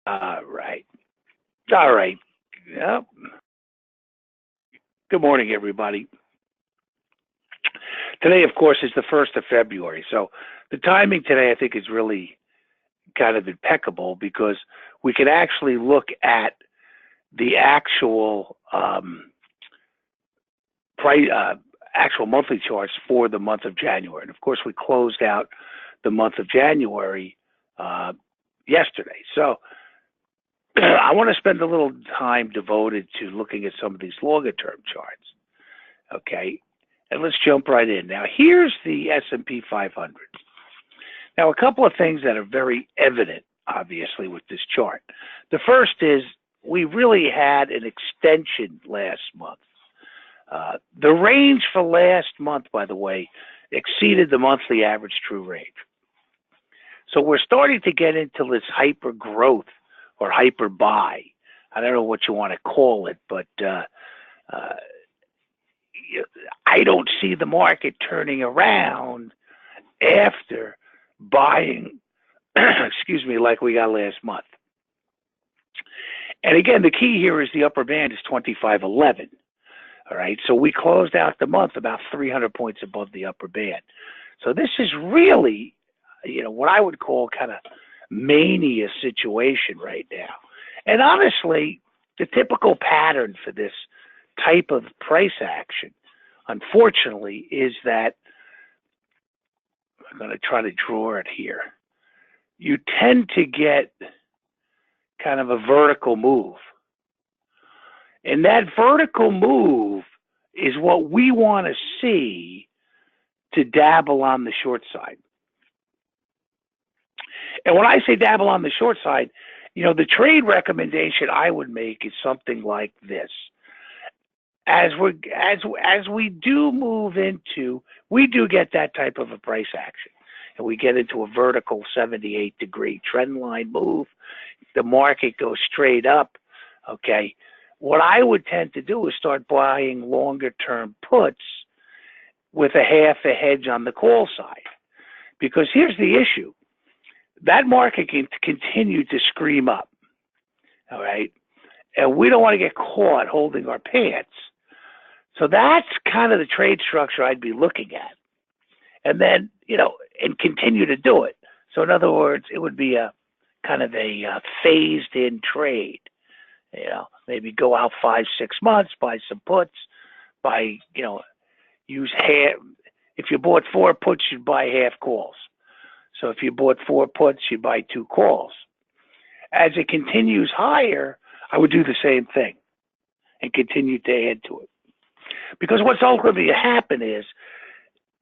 All right. All right. Yep. Good morning, everybody. Today, of course, is the 1st of February. So the timing today, I think, is really kind of impeccable because we can actually look at the price, actual monthly charts for the month of January. And of course, we closed out the month of January uh, yesterday. So I want to spend a little time devoted to looking at some of these longer term charts. Okay, and let's jump right in. Now, here's the S&P 500. Now, a couple of things that are very evident, obviously, with this chart. The first is we really had an extension last month. The range for last month, by the way, exceeded the monthly average true range. So we're starting to get into this hyper growth or hyper buy. I don't know what you want to call it, but I don't see the market turning around after buying, excuse me, like we got last month. And again, the key here is the upper band is 2511. All right, so we closed out the month about 300 points above the upper band. So this is really, what I would call kind of mania situation right now. And honestly, the typical pattern for this type of price action, unfortunately, is that I'm going to try to draw it here. You tend to get kind of a vertical move. And that vertical move is what we want to see to dabble on the short side. And when I say dabble on the short side, the trade recommendation I would make is something like this. As we do move into, we do get that type of a price action, and we get into a vertical 78-degree trend line move. The market goes straight up. Okay, what I would tend to do is start buying longer term puts with a half a hedge on the call side, because here's the issue: that market can continue to scream up. All right, and we don't want to get caught holding our pants. So that's kind of the trade structure I'd be looking at. And then, and continue to do it. So in other words, it would be a kind of a phased in trade. Maybe go out 5-6 months, buy some puts, use half. If you bought 4 puts, you'd buy half calls. So if you bought 4 puts, you buy 2 calls. As it continues higher, I would do the same thing and continue to add to it. Because what's ultimately happen is,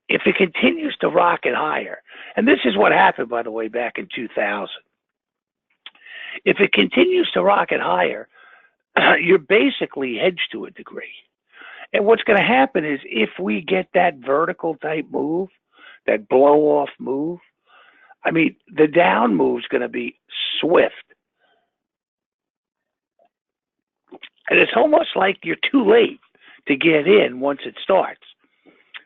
if it continues to rocket higher, and this is what happened, by the way, back in 2000. If it continues to rocket higher, you're basically hedged to a degree. And what's going to happen is, if we get that vertical type move, that blow off move, the down move is going to be swift. And it's almost like you're too late to get in once it starts.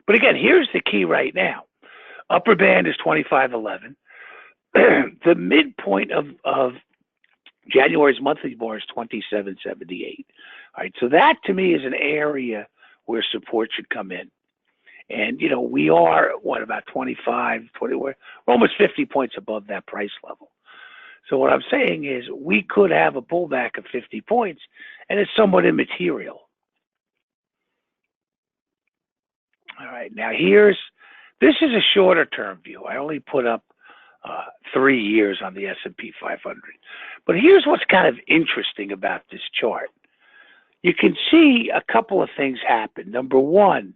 But again, here's the key right now. Upper band is 2511. The midpoint of January's monthly bar is 2778. All right, so that to me is an area where support should come in. And, we are, about 25, 20, we're almost 50 points above that price level. So what I'm saying is, we could have a pullback of 50 points, and it's somewhat immaterial. All right, now this is a shorter term view. I only put up 3 years on the S&P 500. But here's what's kind of interesting about this chart. You can see a couple of things happen. Number one,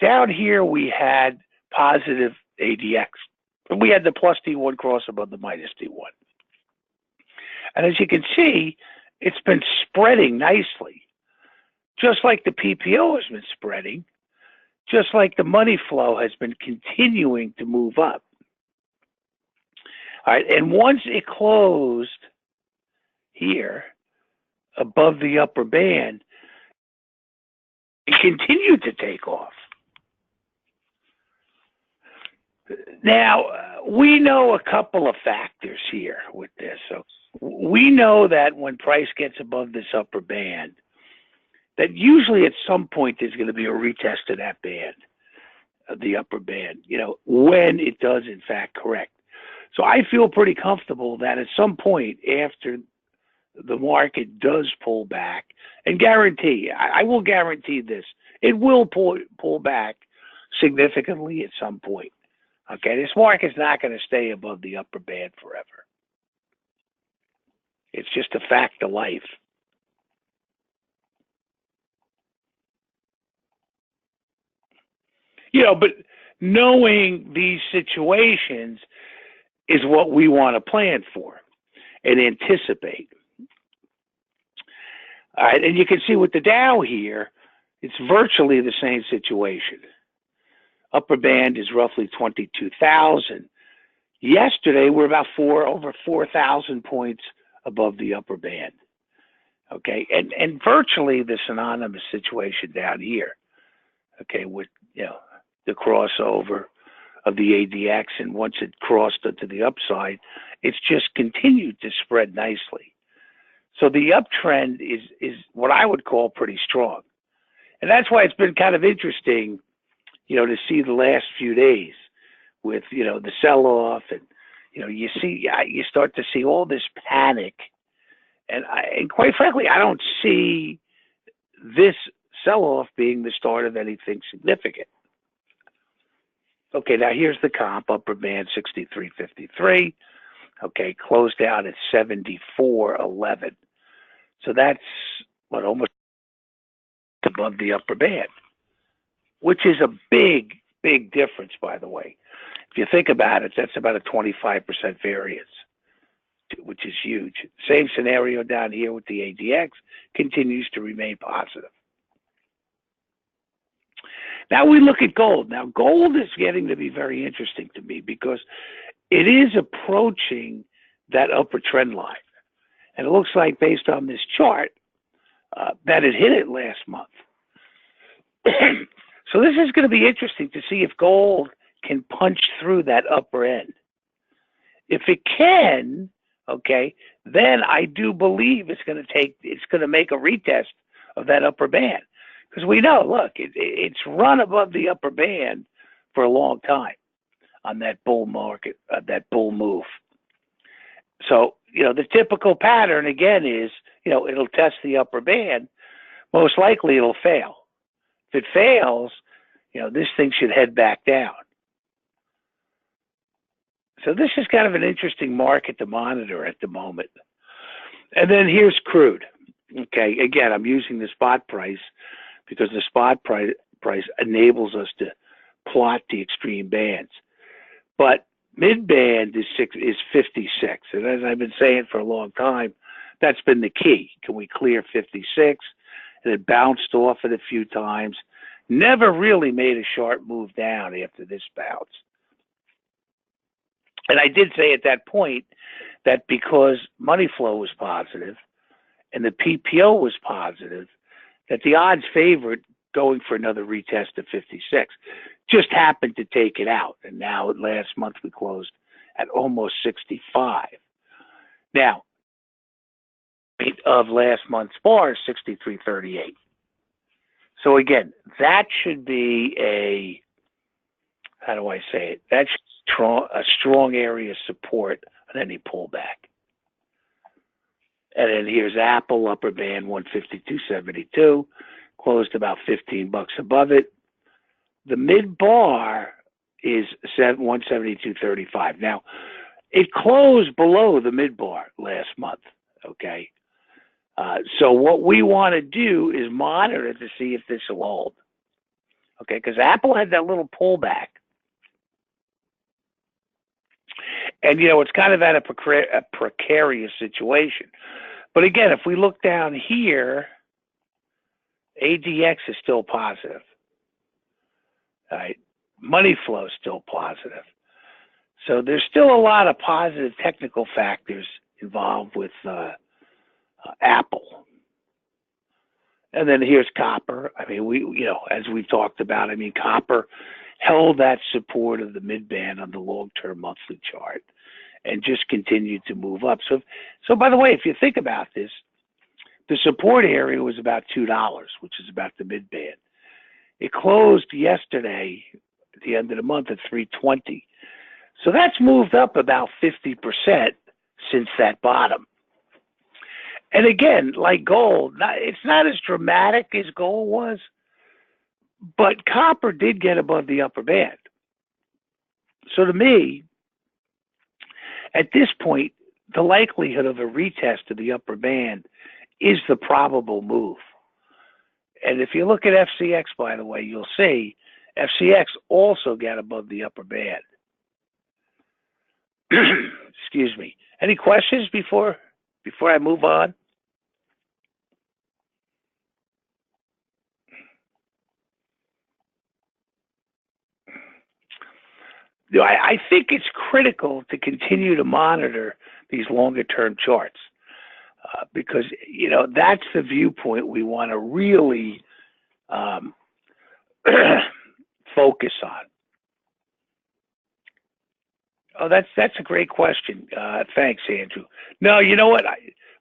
down here we had positive ADX. We had the plus D1 cross above the minus D1. And as you can see, it's been spreading nicely. Just like the PPO has been spreading, just like the money flow has been continuing to move up. All right, and once it closed here above the upper band, it continued to take off. Now, we know a couple of factors here with this. So we know that when price gets above this upper band, that usually at some point there's going to be a retest of that band, of the upper band, when it does in fact correct. So I feel pretty comfortable that at some point after the market does pull back, and I will guarantee this, it will pull back significantly at some point. Okay, this market's not going to stay above the upper band forever. It's just a fact of life. But knowing these situations is what we want to plan for and anticipate. All right, and you can see with the Dow here, it's virtually the same situation. Upper band is roughly 22,000. Yesterday, we're about over 4,000 points above the upper band. Okay, and virtually the synonymous situation down here. Okay, with the crossover of the ADX, and once it crossed to the upside, it's just continued to spread nicely. So the uptrend is what I would call pretty strong, and that's why it's been kind of interesting, to see the last few days with the sell-off, and you start to see all this panic, and quite frankly, I don't see this sell-off being the start of anything significant. Okay, now here's the comp, upper band 63.53. Okay, closed out at 74.11. So that's almost above the upper band, which is a big, big difference, by the way. If you think about it, that's about a 25% variance, which is huge. Same scenario down here with the ADX, continues to remain positive. Now we look at gold. Now gold is getting to be very interesting to me because it is approaching that upper trend line. And it looks like, based on this chart, that it hit it last month. So this is going to be interesting to see if gold can punch through that upper end. If it can, okay, then I do believe it's going to make a retest of that upper band. Because we know, look, it's run above the upper band for a long time on that bull market, that bull move. So, the typical pattern, again, is, it'll test the upper band. Most likely it'll fail. If it fails, this thing should head back down. So this is kind of an interesting market to monitor at the moment. And then here's crude. Okay, again, I'm using the spot price because the spot price enables us to plot the extreme bands. But mid band is 56, and as I've been saying for a long time, that's been the key. Can we clear 56? And it bounced off it a few times. Never really made a sharp move down after this bounce. And I did say at that point that because money flow was positive and the PPO was positive, that the odds favored going for another retest of 56. Just happened to take it out. And now last month we closed at almost 65. Now, of last month's bar is 63.38. So again, that should be how do I say it? That's a strong area of support on any pullback. And then here's Apple, upper band 152.72, closed about $15 above it. The mid bar is 172.35. Now, it closed below the mid bar last month. Okay, so what we want to do is monitor to see if this will hold. Okay, because Apple had that little pullback. And, it's kind of at a precarious situation. But again, if we look down here, ADX is still positive. All right. Money flow is still positive. So there's still a lot of positive technical factors involved with Apple. And then here's copper. I mean, as we've talked about, copper held that support of the mid-band on the long-term monthly chart and just continued to move up. So by the way, if you think about this, the support area was about $2, which is about the mid-band. It closed yesterday at the end of the month at 320. So that's moved up about 50% since that bottom. And again, like gold, it's not as dramatic as gold was, but copper did get above the upper band. So to me, at this point, the likelihood of a retest of the upper band is the probable move. And if you look at FCX, by the way, you'll see FCX also got above the upper band. Excuse me. Any questions before I move on? I think it's critical to continue to monitor these longer term charts because, that's the viewpoint we want to really focus on. Oh, that's a great question. Thanks, Andrew. No, you know what?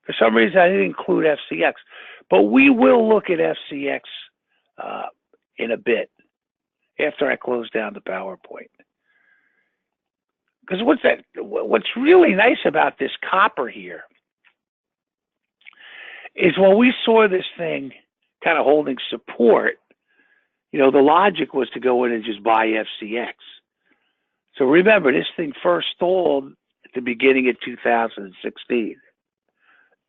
For some reason, I didn't include FCX, but we will look at FCX in a bit after I close down the PowerPoint. Because what's really nice about this copper here is when we saw this thing kind of holding support, the logic was to go in and just buy FCX. So remember, this thing first stalled at the beginning of 2016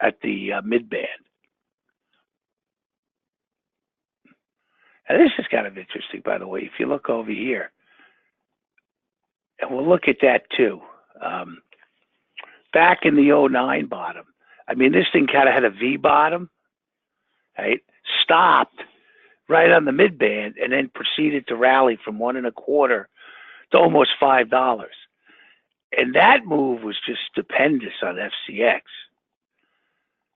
at the mid-band. And this is kind of interesting, by the way. If you look over here, and we'll look at that too. Back in the 09 bottom, this thing kind of had a V bottom, right? Stopped right on the mid-band and then proceeded to rally from 1.25 to almost $5. And that move was just stupendous on FCX.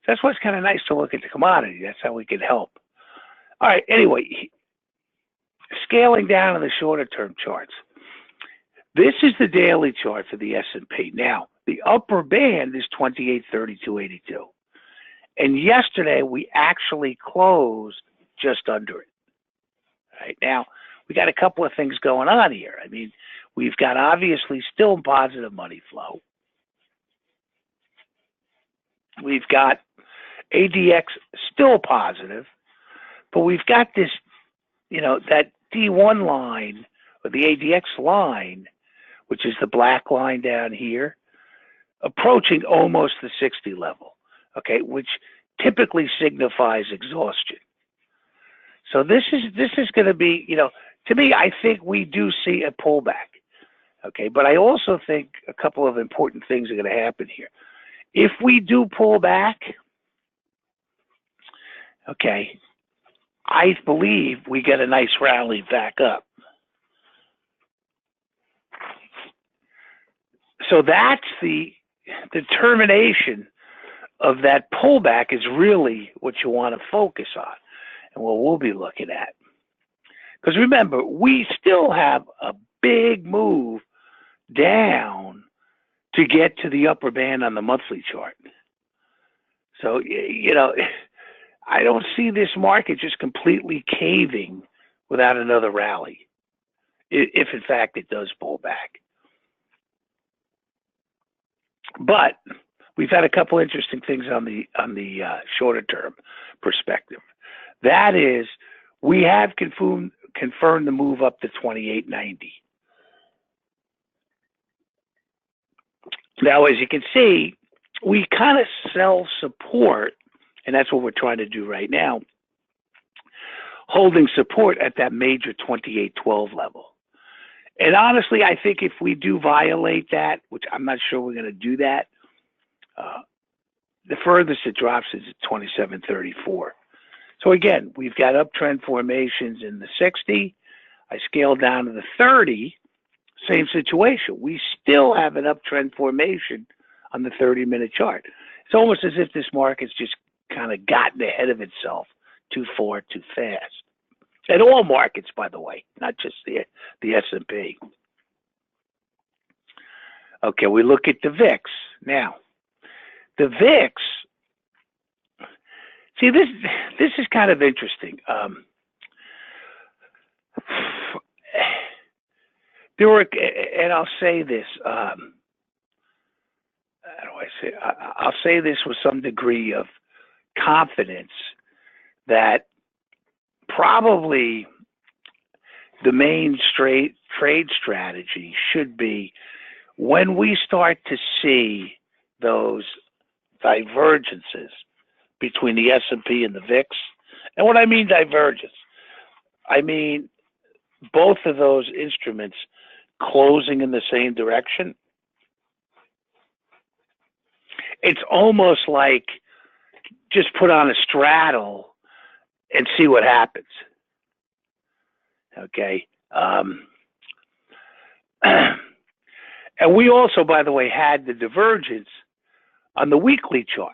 That's what's kind of nice to look at the commodity. That's how we can help. All right, anyway, scaling down on the shorter term charts. This is the daily chart for the S&P. Now, the upper band is 2832.82. And yesterday, we actually closed just under it. Right now, we got a couple of things going on here. We've got obviously still positive money flow. We've got ADX still positive, but we've got this, that D1 line or the ADX line, which is the black line down here, approaching almost the 60 level, okay, which typically signifies exhaustion. So this is going to be, to me, I think we do see a pullback, okay, but I also think a couple of important things are going to happen here. If we do pull back, okay, I believe we get a nice rally back up. So that's the determination of that pullback is really what you want to focus on and what we'll be looking at. Because remember, we still have a big move down to get to the upper band on the monthly chart. So, I don't see this market just completely caving without another rally, if in fact it does pull back. But we've had a couple interesting things on the shorter term perspective. That is, we have confirmed the move up to 28.90. Now, as you can see, we kind of sell support, and that's what we're trying to do right now, holding support at that major 28.12 level. And honestly, I think if we do violate that, which I'm not sure we're going to do that, the furthest it drops is at 27.34. So again, we've got uptrend formations in the 60. I scaled down to the 30. Same situation. We still have an uptrend formation on the 30-minute chart. It's almost as if this market's just kind of gotten ahead of itself too far, too fast. And all markets, by the way, not just the S&P. Okay, we look at the VIX now. The VIX. See, this is kind of interesting. There were, and I'll say this. How do I say? I'll say this with some degree of confidence that probably the main trade strategy should be when we start to see those divergences between the S&P and the VIX. And when I mean divergence, I mean both of those instruments closing in the same direction. It's almost like just put on a straddle and see what happens. Okay. And we also, by the way, had the divergence on the weekly chart.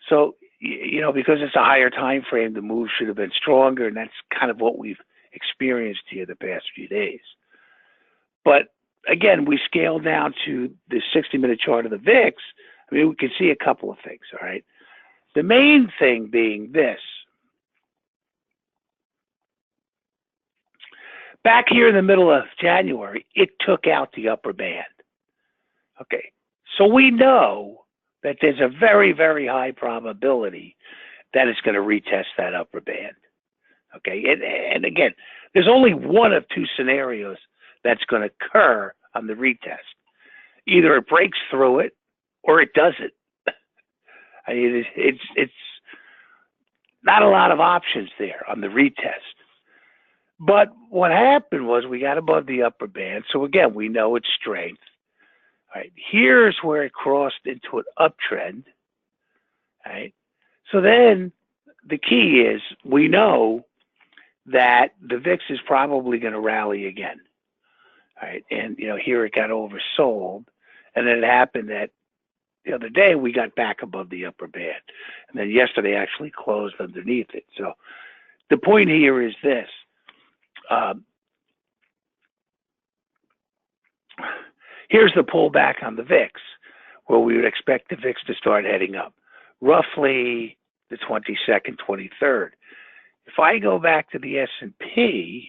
So, because it's a higher time frame, the move should have been stronger, and that's kind of what we've experienced here the past few days. But again, we scale down to the 60-minute chart of the VIX. I mean, we can see a couple of things, all right? The main thing being this. Back here in the middle of January, it took out the upper band. Okay, so we know that there's a very, very high probability that it's going to retest that upper band. Okay, and again, there's only one of two scenarios that's going to occur on the retest. Either it breaks through it or it doesn't. I mean, it's not a lot of options there on the retest. But what happened was we got above the upper band. So again, we know it's strength. All right, here's where it crossed into an uptrend. All right, so then the key is we know that the VIX is probably going to rally again. All right, and here it got oversold, and then it happened that the other day we got back above the upper band, and then yesterday actually closed underneath it. So the point here is this. Here's the pullback on the VIX, where we would expect the VIX to start heading up, roughly the 22nd, 23rd. If I go back to the S&P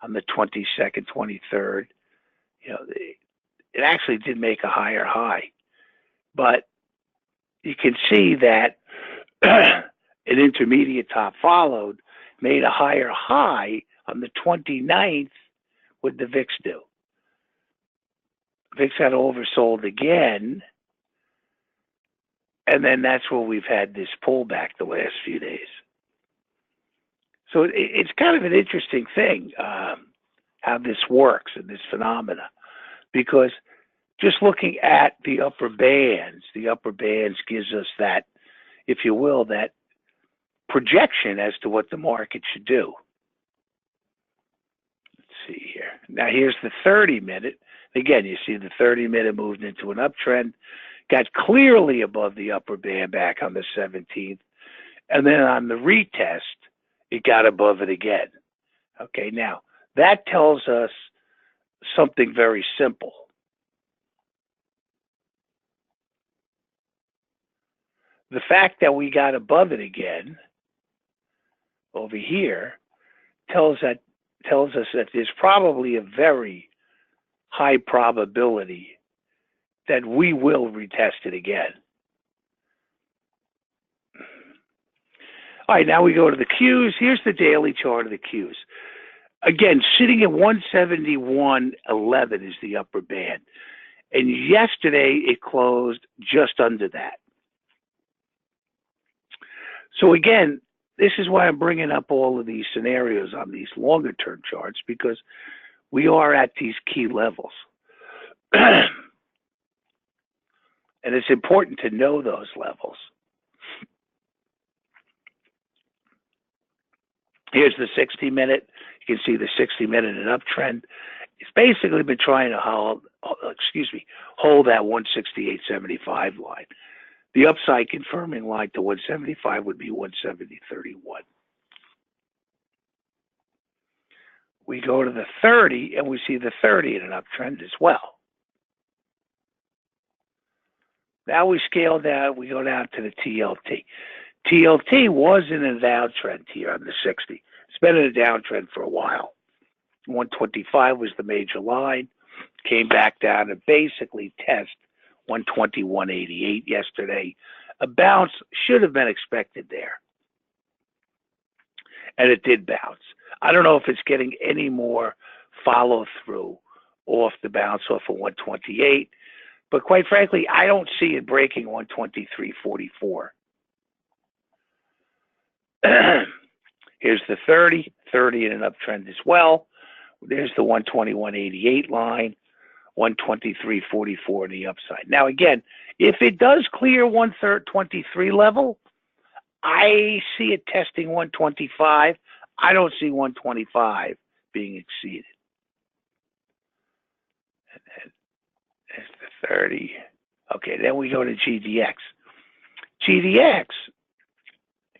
on the 22nd, 23rd, it actually did make a higher high, but you can see that an intermediate top followed, made a higher high on the 29th. What did the VIX do? VIX got oversold again, and then that's where we've had this pullback the last few days. So it's kind of an interesting thing how this works and this phenomena, because just looking at the upper bands gives us that, if you will, that projection as to what the market should do. Let's see here. Now here's the 30-minute. Again, you see the 30-minute moved into an uptrend, got clearly above the upper band back on the 17th, and then on the retest, it got above it again. Okay, now that tells us something very simple. The fact that we got above it again over here tells us that there's probably a very high probability that we will retest it again. All right, now we go to the Qs. Here's the daily chart of the Qs. Again, sitting at 171.11 is the upper band. And yesterday it closed just under that. So again, this is why I'm bringing up all of these scenarios on these longer term charts, because we are at these key levels. And it's important to know those levels. Here's the 60-minute. You can see the 60-minute and uptrend. It's basically been trying to hold that 168.75 line. The upside confirming line to 175 would be 170.31. we go to the 30 and we see the 30 in an uptrend as well. Now we scale down, we go down to the TLT. TLT was in a downtrend here on the 60. It's been in a downtrend for a while. 125 was the major line, came back down to basically test 121.88 yesterday. A bounce should have been expected there. And it did bounce. I don't know if it's getting any more follow through off the bounce off of 128, but quite frankly, I don't see it breaking 123.44. Here's the 30 in an uptrend as well. There's the 121.88 line, 123.44 in the upside. Now, again, if it does clear 123 level, I see it testing 125. I don't see 125 being exceeded. And then there's the 30. Okay, then we go to GDX. GDX,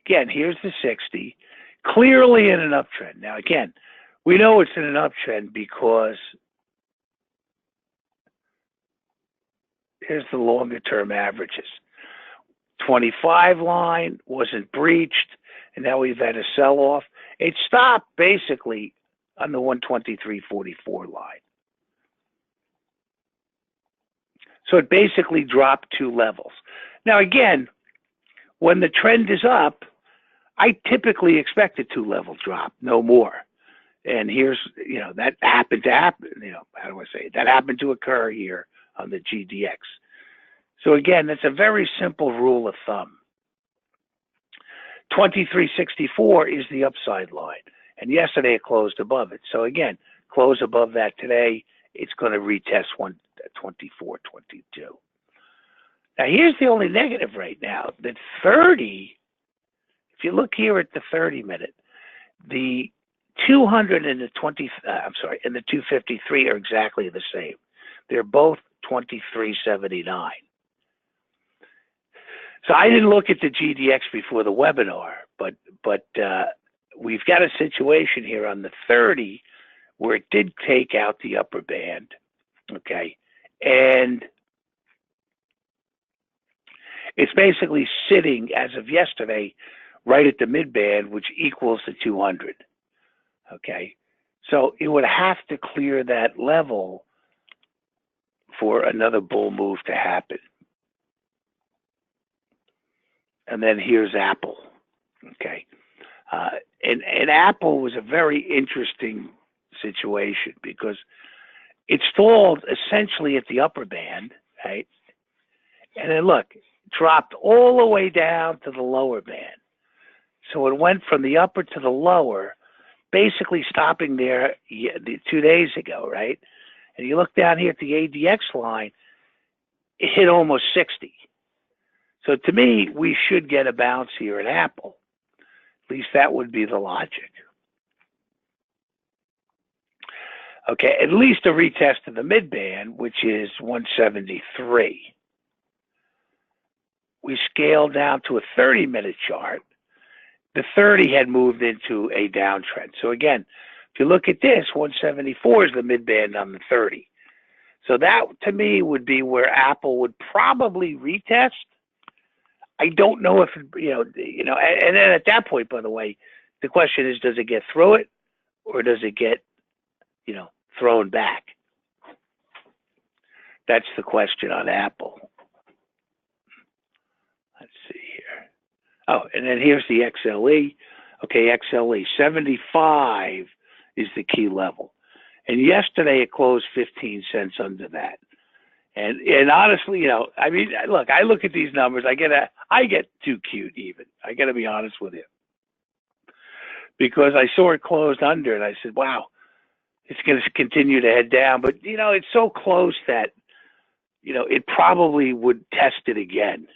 again, here's the 60, clearly in an uptrend. Now, again, we know it's in an uptrend because here's the longer term averages. 25 line wasn't breached, and now we've had a sell-off. It stopped basically on the 123.44 line. So it basically dropped 2 levels. Now, again, when the trend is up, I typically expect a 2-level drop, no more. And here's, that happened to happen, how do I say it? That happened to occur here on the GDX. So again, that's a very simple rule of thumb. 23.64 is the upside line. And yesterday it closed above it. So again, close above that today, it's going to retest 124.22. Now here's the only negative right now. The 30, if you look here at the 30-minute, the 200 and the 253 are exactly the same. They're both 23.79. So I didn't look at the GDX before the webinar, but we've got a situation here on the 30 where it did take out the upper band, okay, and it's basically sitting as of yesterday right at the mid band, which equals the 200, okay. So it would have to clear that level for another bull move to happen. And then here's Apple, okay? And Apple was a very interesting situation because it stalled essentially at the upper band, right? And then look, dropped all the way down to the lower band. So it went from the upper to the lower, basically stopping there 2 days ago, right? And you look down here at the ADX line, it hit almost 60. So to me, we should get a bounce here at Apple. At least that would be the logic. Okay, at least a retest of the mid-band, which is 173. We scale down to a 30-minute chart. The 30 had moved into a downtrend. So again, if you look at this, 174 is the mid-band on the 30. So that, to me, would be where Apple would probably retest. I don't know if, and then at that point, by the way, the question is, does it get through it or does it get, thrown back? That's the question on Apple. Let's see here. Oh, and then here's the XLE. Okay, XLE, 75 is the key level. And yesterday it closed 15 cents under that. And honestly, look, I look at these numbers, I get too cute even. I got to be honest with you. Because I saw it closed under and I said, wow, it's going to continue to head down. But, it's so close that, it probably would test it again.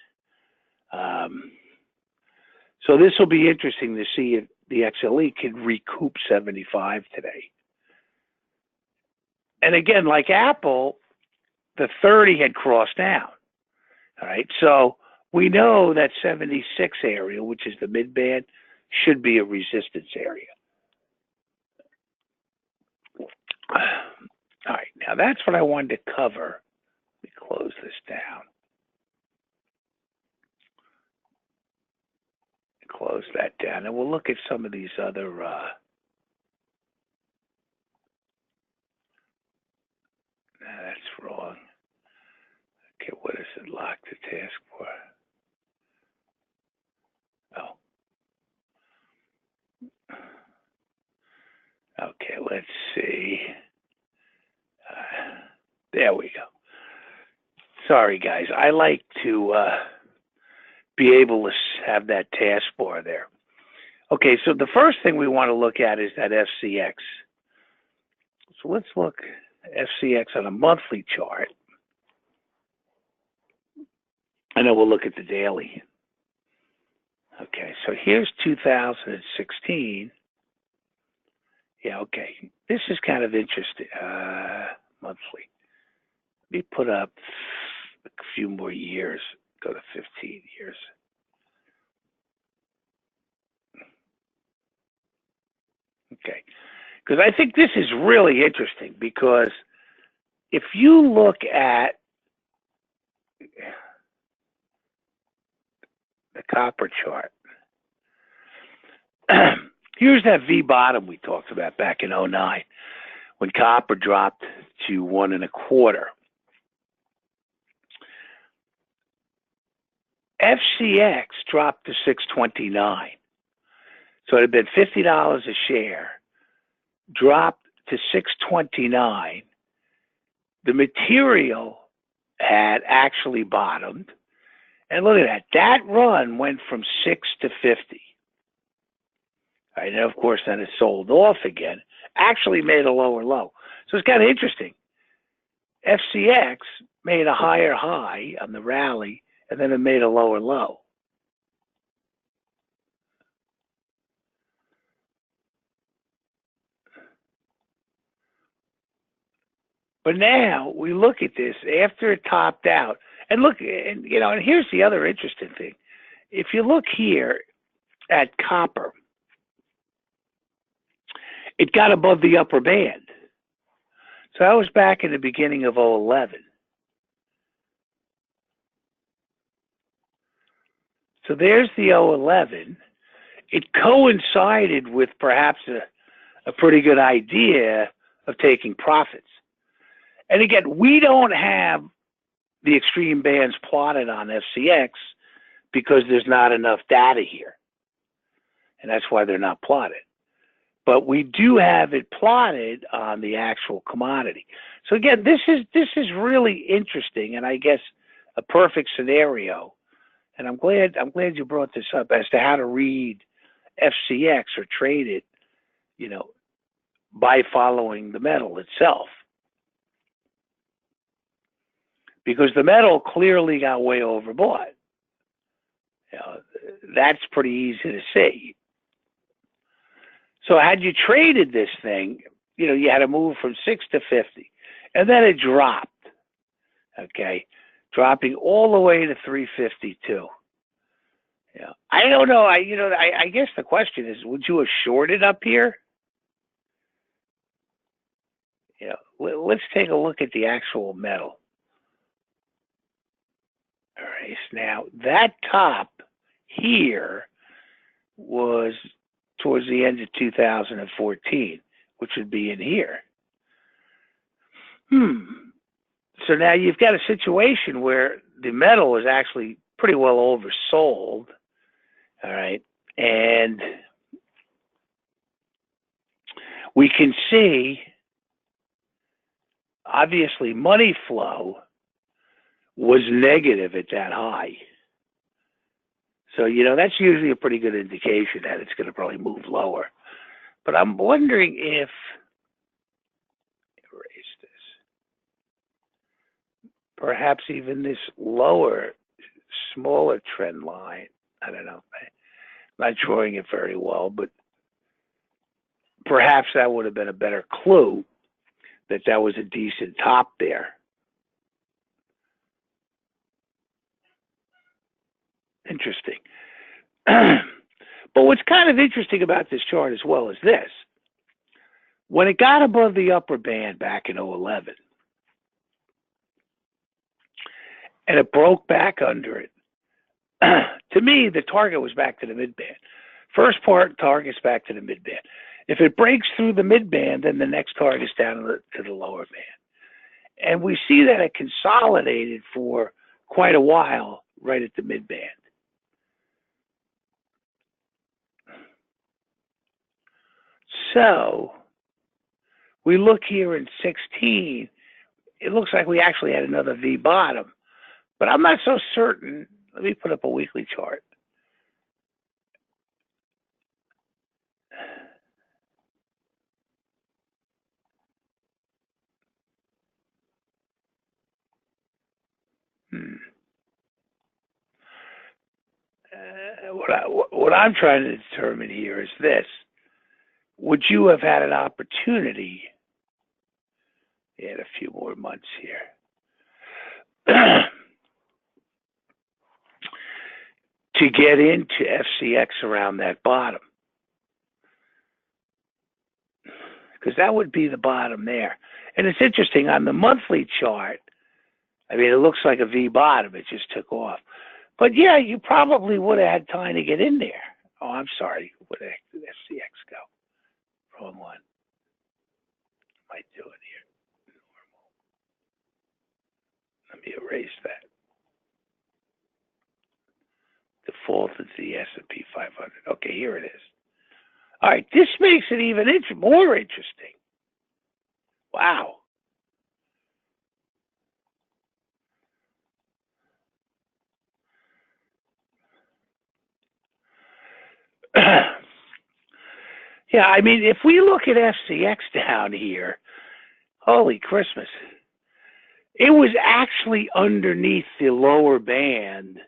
So this will be interesting to see if the XLE can recoup 75 today. And again, like Apple, the 30 had crossed down. All right. So we know that 76 area, which is the mid band, should be a resistance area. All right, now that's what I wanted to cover. Let me close this down. Close that down, and we'll look at some of these other. That's wrong. Okay, what is it? Lock the taskbar. Oh. Okay, let's see. There we go. Sorry, guys. I like to be able to have that taskbar there. Okay, so the first thing we want to look at is that FCX. So let's look at FCX on a monthly chart. And then we'll look at the daily. Okay, so here's 2016. Yeah, okay. This is kind of interesting. Monthly. Let me put up a few more years. Go to 15 years. Okay. Because I think this is really interesting because if you look at the copper chart, here's that V bottom we talked about back in 09 when copper dropped to 1.25. FCX dropped to 629. So it had been $50 a share, dropped to 629. The material had actually bottomed. And look at that. That run went from 6 to 50. All right, and of course, then it sold off again. Actually made a lower low. So it's kind of interesting. FCX made a higher high on the rally, and then it made a lower low. But now we look at this after it topped out, and look, and and here's the other interesting thing. If you look here at copper, it got above the upper band. So that was back in the beginning of 2011. So there's the 2011. It coincided with perhaps a pretty good idea of taking profits. And again, we don't have the extreme bands plotted on FCX because there's not enough data here. And that's why they're not plotted. But we do have it plotted on the actual commodity. So again, this is really interesting, and I guess a perfect scenario. And I'm glad you brought this up as to how to read FCX or trade it, by following the metal itself. Because the metal clearly got way overbought. That's pretty easy to see. So had you traded this thing, you had to move from 6 to 50. And then it dropped. Okay. Dropping all the way to 352. Yeah. I don't know. I guess the question is, would you have shorted up here? Let's take a look at the actual metal. All right. So now that top here was towards the end of 2014, which would be in here. So now you've got a situation where the metal is actually pretty well oversold. All right. And we can see, obviously, money flow was negative at that high. So, that's usually a pretty good indication that it's going to probably move lower. But I'm wondering if, erase this, perhaps even this lower, smaller trend line, I don't know, I'm not drawing it very well, but perhaps that would have been a better clue that was a decent top there. Interesting. But what's kind of interesting about this chart as well is this. When it got above the upper band back in 2011, and it broke back under it, to me, the target was back to the mid-band. First part, target's back to the mid-band. If it breaks through the mid-band, then the next target's down to the lower band. And we see that it consolidated for quite a while right at the mid-band. So we look here in 16, it looks like we actually had another V bottom, but I'm not so certain. Let me put up a weekly chart. What I'm trying to determine here is this. Would you have had an opportunity? Add a few more months here. To get into FCX around that bottom. Because that would be the bottom there. And it's interesting, on the monthly chart, I mean, it looks like a V bottom. It just took off. But yeah, you probably would have had time to get in there. Oh, I'm sorry. Where the heck did FCX go? Wrong one. What am I doing here? Let me erase that. Default is the S&P 500. Okay, here it is. All right, this makes it even more interesting. Wow. Yeah, I mean, if we look at FCX down here, holy Christmas, it was actually underneath the lower band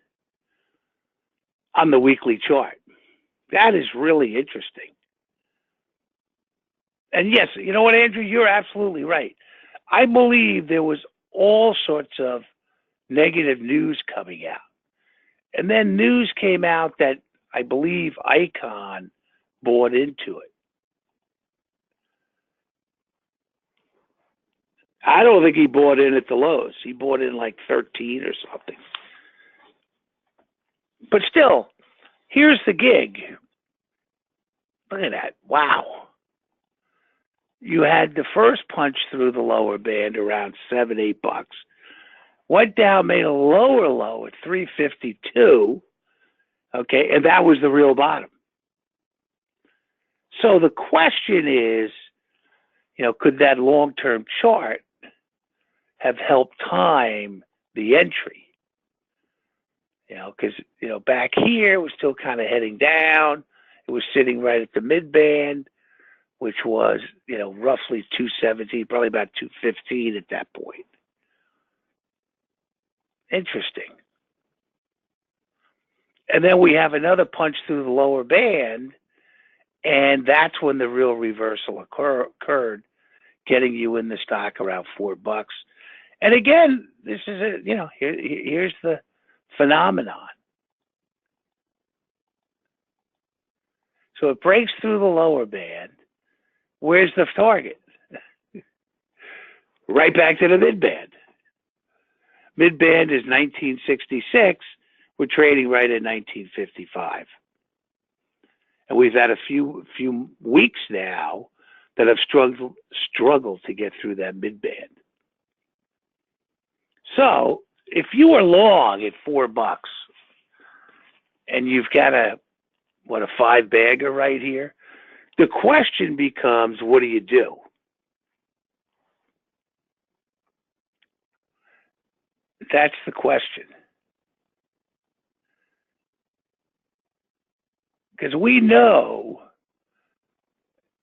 on the weekly chart. That is really interesting. And yes, you know what, Andrew, you're absolutely right. I believe there was all sorts of negative news coming out. And then news came out that I believe Icahn bought into it. I don't think he bought in at the lows. He bought in like 13 or something. But still, here's the gig. Look at that. Wow. You had the first punch through the lower band around $7-8. Went down, made a lower low at 352. Okay, and that was the real bottom. So the question is, you know, could that long-term chart have helped time the entry? You know, because, you know, back here it was still kind of heading down. It was sitting right at the mid-band, which was, you know, roughly 217, probably about 215 at that point. Interesting. And then we have another punch through the lower band, and that's when the real reversal occurred, getting you in the stock around $4. And again, this is a, you know, here's the phenomenon. So it breaks through the lower band. Where's the target? Right back to the mid-band. Mid-band is 1966. We're trading right at 1955. And we've had a few weeks now that have struggled to get through that mid-band. So if you are long at $4 and you've got a 5-bagger right here, the question becomes, what do you do? That's the question. Because we know,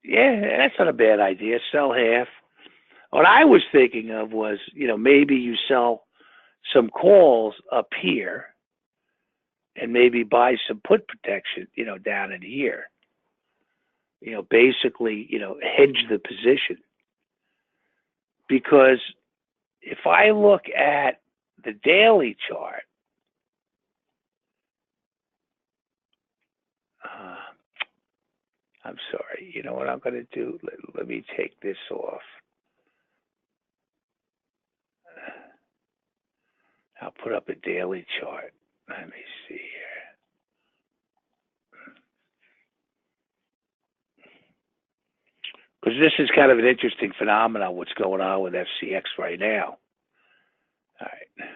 yeah, that's not a bad idea. Sell half. What I was thinking of was, you know, maybe you sell some calls up here and maybe buy some put protection, you know, down in here. You know, basically, you know, hedge the position. Because if I look at the daily chart, I'm sorry. You know what I'm going to do? Let me take this off. I'll put up a daily chart. Let me see here. Because this is kind of an interesting phenomenon, what's going on with FCX right now. All right.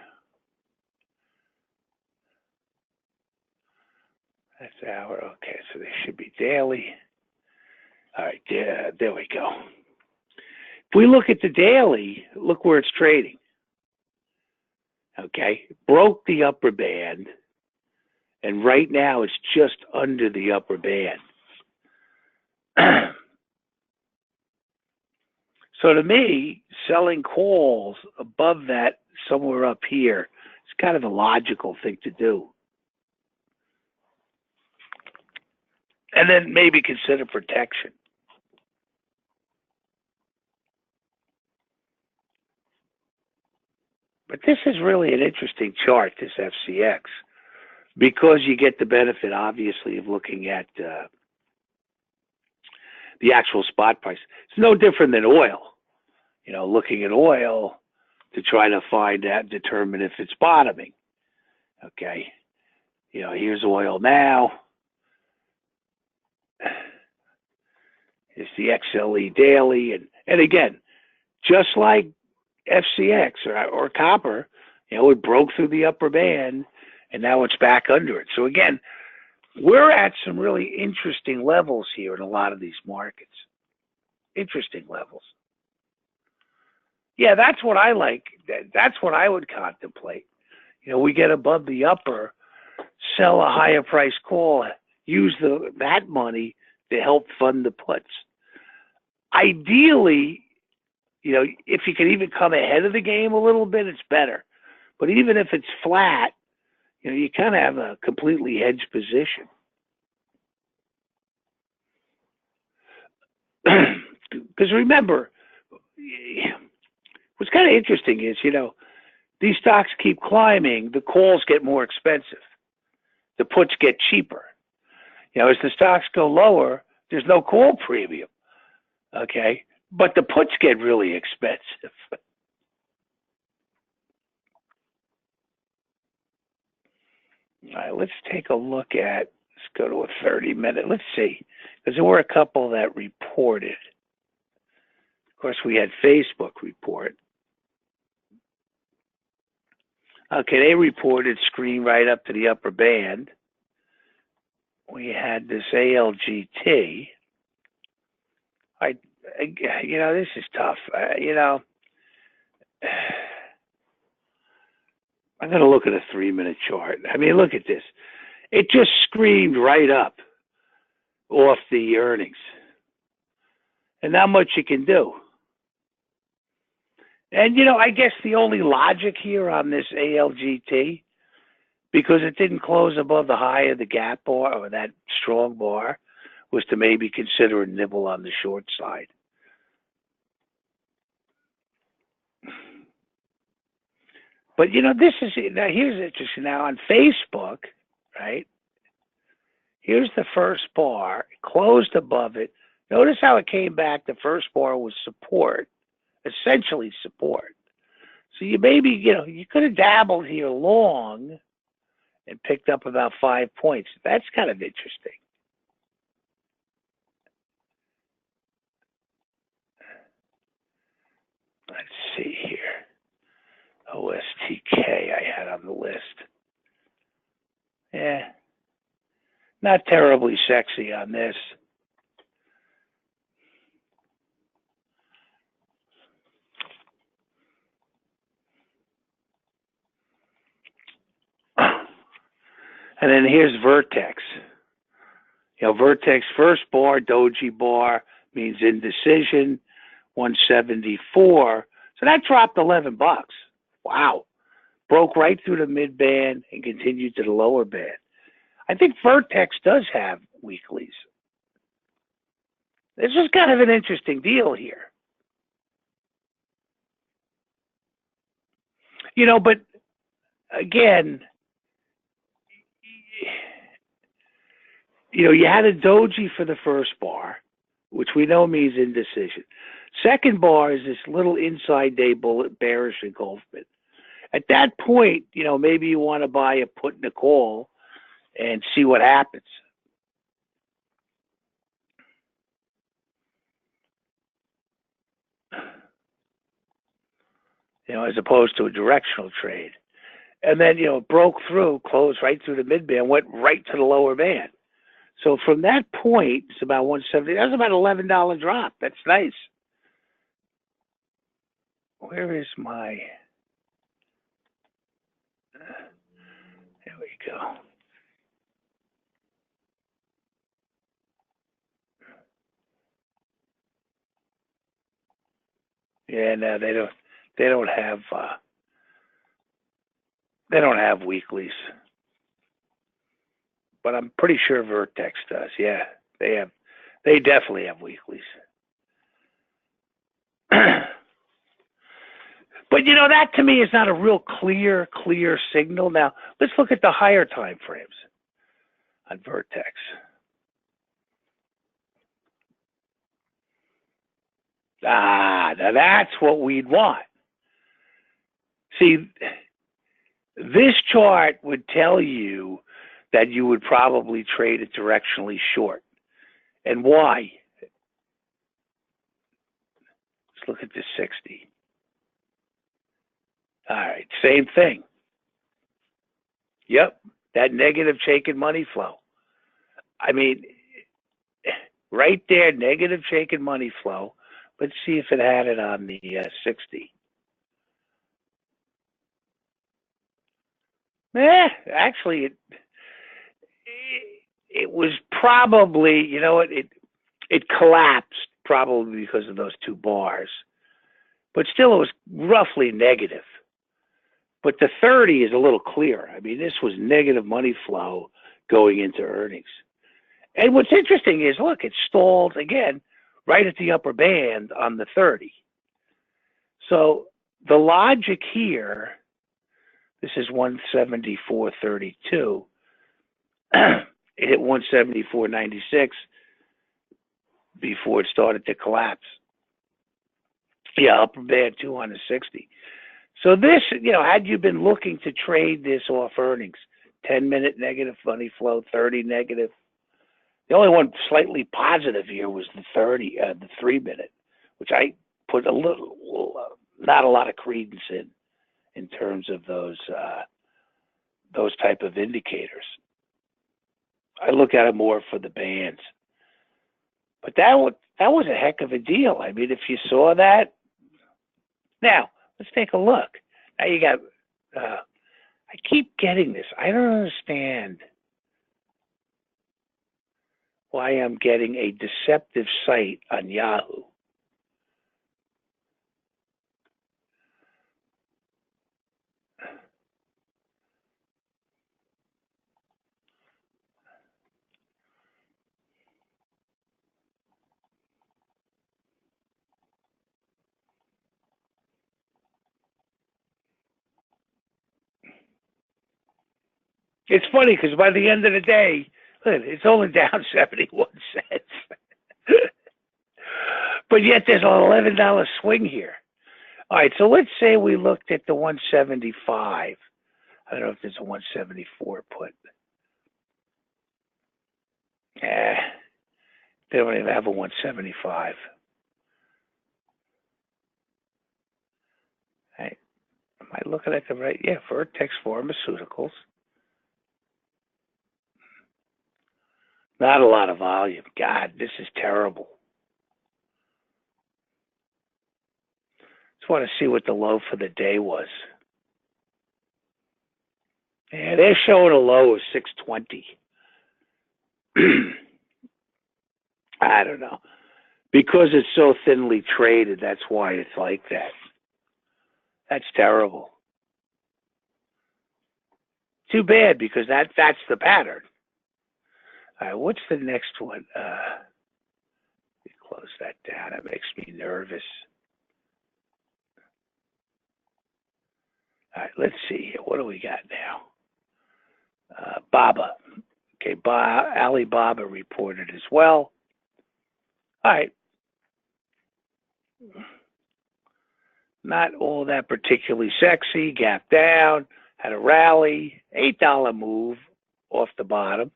That's hour. Okay, so they should be daily. All right, there we go. If we look at the daily, look where it's trading. Okay, broke the upper band, and right now it's just under the upper band. So to me, selling calls above that somewhere up here is kind of a logical thing to do. And then maybe consider protection. But this is really an interesting chart, this FCX, because you get the benefit, obviously, of looking at the actual spot price. It's no different than oil. You know, looking at oil to try to find out, determine if it's bottoming. Okay. You know, here's oil now. It's the XLE daily. And again, just like FCX or copper, you know, it broke through the upper band and now it's back under it. So again, we're at some really interesting levels here in a lot of these markets. Interesting levels. Yeah, that's what I like. That's what I would contemplate. You know, we get above the upper, sell a higher price call, use that money to help fund the puts. Ideally, you know, if you can even come ahead of the game a little bit, it's better. But even if it's flat, you know, you kind of have a completely hedged position. Because remember, what's kind of interesting is, you know, these stocks keep climbing, the calls get more expensive. The puts get cheaper. You know, as the stocks go lower, there's no call premium. Okay? But the puts get really expensive. All right, let's take a look at, let's go to a 30-minute. Let's see, because there were a couple that reported. Of course, we had Facebook report. Okay, they reported screen right up to the upper band. We had this ALGT. You know, this is tough. You know, I'm going to look at a 3-minute chart. I mean, look at this. It just screamed right up off the earnings. And not much you can do. And, you know, I guess the only logic here on this ALGT, because it didn't close above the high of the gap bar or that strong bar, was to maybe consider a nibble on the short side. But, you know, this is, now here's interesting. Now on Facebook, right, here's the first bar, it closed above it. Notice how it came back. The first bar was support, essentially support. So you maybe, you know, you could have dabbled here long and picked up about 5 points. That's kind of interesting. Let's see here. OSTK I had on the list. Yeah, not terribly sexy on this. And then here's Vertex. You know, Vertex first bar, doji bar, means indecision, 174. So that dropped $11. Wow. Broke right through the mid band and continued to the lower band. I think Vertex does have weeklies. This is kind of an interesting deal here. You know, but again, You had a doji for the first bar, which we know means indecision. Second bar is this little inside day bullet bearish engulfment. At that point, maybe you want to buy a put and a call and see what happens. As opposed to a directional trade. And then, it broke through, closed right through the mid band, went right to the lower band. So from that point, it's about 170. That's about $11 drop. That's nice. Where is my? There we go. Yeah, no, they don't. They don't have. They don't have weeklies, but I'm pretty sure Vertex does. Yeah, they have. They definitely have weeklies. But that to me is not a real clear signal. Now let's look at the higher time frames on Vertex. Now that's what we'd want. See, this chart would tell you that you would probably trade it directionally short. And why? Let's look at the 60. All right, same thing. Yep, that negative shaken money flow. I mean, right there, negative shaken money flow. Let's see if it had it on the 60. Actually, it was probably, it collapsed probably because of those two bars. But still, it was roughly negative. But the 30 is a little clearer. I mean, this was negative money flow going into earnings. And what's interesting is, look, it stalled again right at the upper band on the 30. So the logic here, this is 174.32. It hit 174.96 before it started to collapse. Yeah, upper band 260. So this, had you been looking to trade this off earnings, 10-minute negative money flow, 30 negative. The only one slightly positive here was the 3-minute, which I put not a lot of credence in terms of those type of indicators. I look at it more for the bands. But that was a heck of a deal. I mean, if you saw that. Now, let's take a look. Now you got, I keep getting this. I don't understand why I'm getting a deceptive site on Yahoo. It's funny because by the end of the day, it's only down 71 cents. But yet there's an $11 swing here. All right, so let's say we looked at the 175. I don't know if there's a 174 put. They don't even have a 175. Right. Am I looking at the right? Yeah, Vertex Pharmaceuticals. Not a lot of volume. God, this is terrible. Just want to see what the low for the day was. Yeah, they're showing a low of 620. I don't know. Because it's so thinly traded, that's why it's like that. That's terrible. Too bad, because that's the pattern. All right, what's the next one? Close that down. That makes me nervous. All right, let's see here. What do we got now? Baba. Okay, Alibaba reported as well. All right. Not all that particularly sexy. Gap down, had a rally, $8 move off the bottom.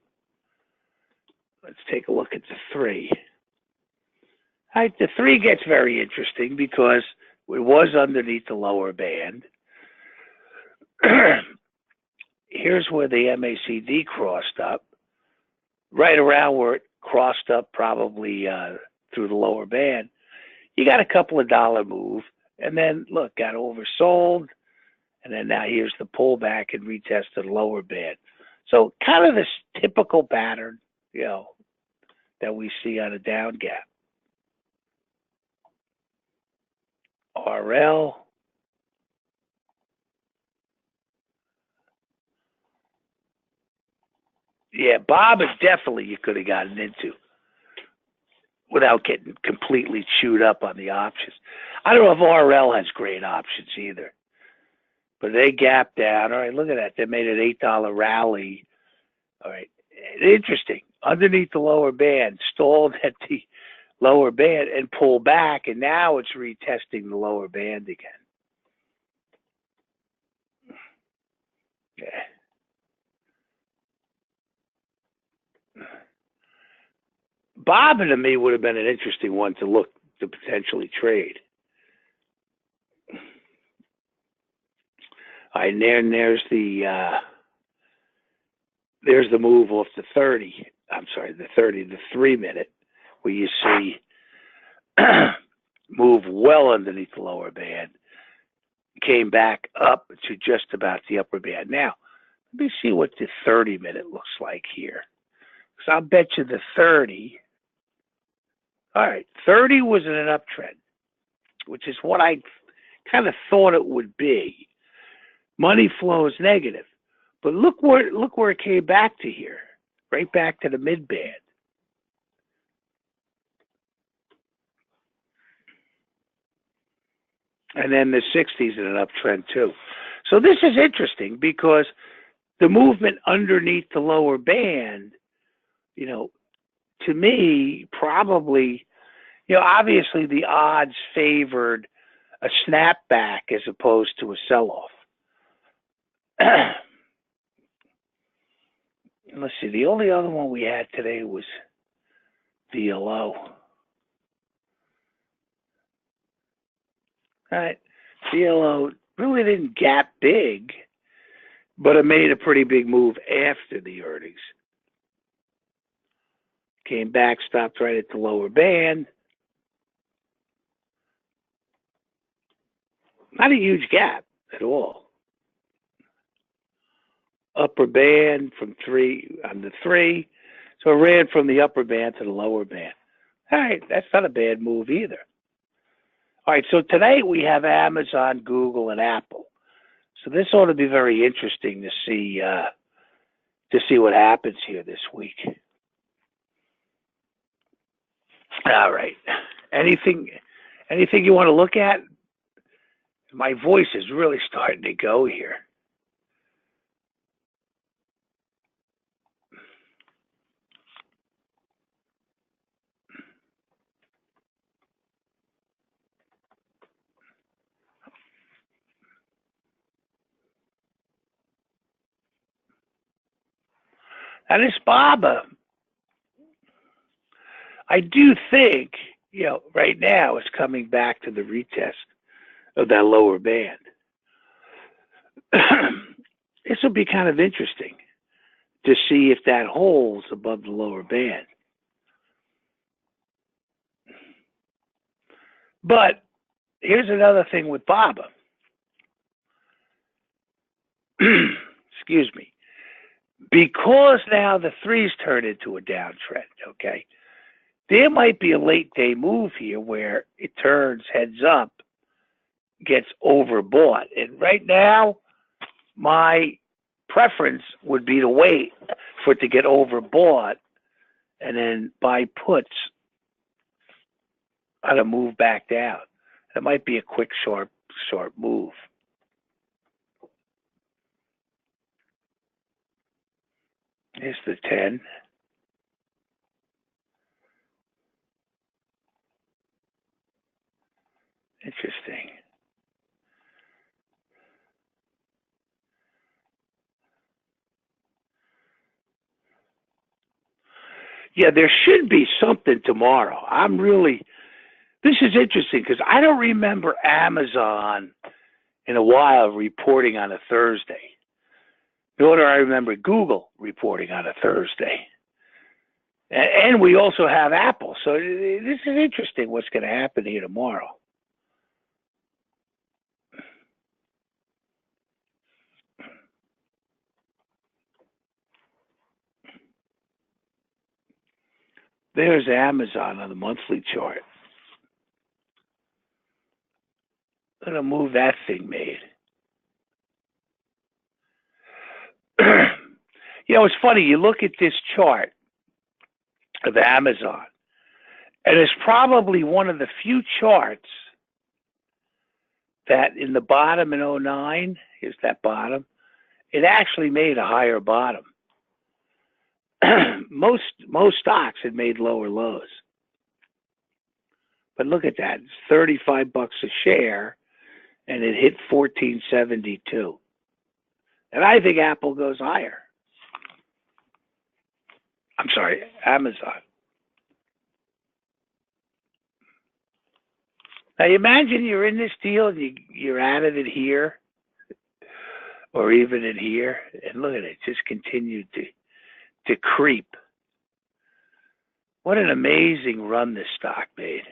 Let's take a look at the three. All right, the three gets very interesting because it was underneath the lower band. Here's where the MACD crossed up, right around where it crossed up probably through the lower band. You got a couple of dollar move, and then look, got oversold, and then now here's the pullback and retest to the lower band. So kind of this typical pattern, that we see on a down gap. RL. Yeah, Bob is definitely you could have gotten into without getting completely chewed up on the options. I don't know if RL has great options either. But they gapped down. All right, look at that. They made an $8 rally. All right. Interesting. Underneath the lower band, stalled at the lower band and pulled back, and now it's retesting the lower band again. Yeah. Bob and me would have been an interesting one to look to potentially trade. All right, and then there's the move off the 30. I'm sorry, the 3 minute, where you see move well underneath the lower band, came back up to just about the upper band. Now, let me see what the 30 minute looks like here. So I'll bet you the 30. All right, 30 was in an uptrend, which is what I kind of thought it would be. Money flow is negative, but look where it came back to here, right back to the mid band. And then the 60s in an uptrend too. So this is interesting because the movement underneath the lower band, to me, probably, obviously the odds favored a snapback as opposed to a sell-off. Let's see, the only other one we had today was VLO. All right, VLO really didn't gap big, but it made a pretty big move after the earnings. Came back, stopped right at the lower band. Not a huge gap at all. Upper band from 3 on the 3. So it ran from the upper band to the lower band. All right, that's not a bad move either. All right, so today we have Amazon, Google, and Apple. So this ought to be very interesting to see what happens here this week. All right. Anything you want to look at? My voice is really starting to go here. And this BABA, I do think, right now it's coming back to the retest of that lower band. This will be kind of interesting to see if that holds above the lower band. But here's another thing with BABA. Excuse me. Because now the threes turn into a downtrend, okay? There might be a late day move here where it turns heads up, gets overbought. And right now, my preference would be to wait for it to get overbought and then buy puts on a move back down. That might be a quick, sharp move. Here's the 10. Interesting. Yeah, there should be something tomorrow. This is interesting because I don't remember Amazon in a while reporting on a Thursday. Nor do I remember Google reporting on a Thursday. And we also have Apple. So this is interesting what's going to happen here tomorrow. There's Amazon on the monthly chart. Look at the move that thing made. It's funny. You look at this chart of Amazon, and it's probably one of the few charts that in the bottom in 09, here's that bottom, it actually made a higher bottom. most stocks had made lower lows. But look at that. It's $35 a share, and it hit 1472. And I think Apple goes higher. I'm sorry, Amazon. Now, you imagine you're in this deal and you're out of it here or even in here, and look at it, just continued to creep. What an amazing run this stock made.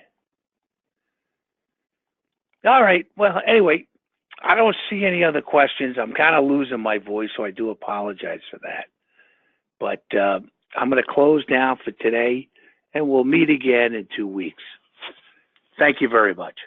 All right. Well, anyway, I don't see any other questions. I'm kind of losing my voice, so I do apologize for that. But I'm going to close now for today, and we'll meet again in 2 weeks. Thank you very much.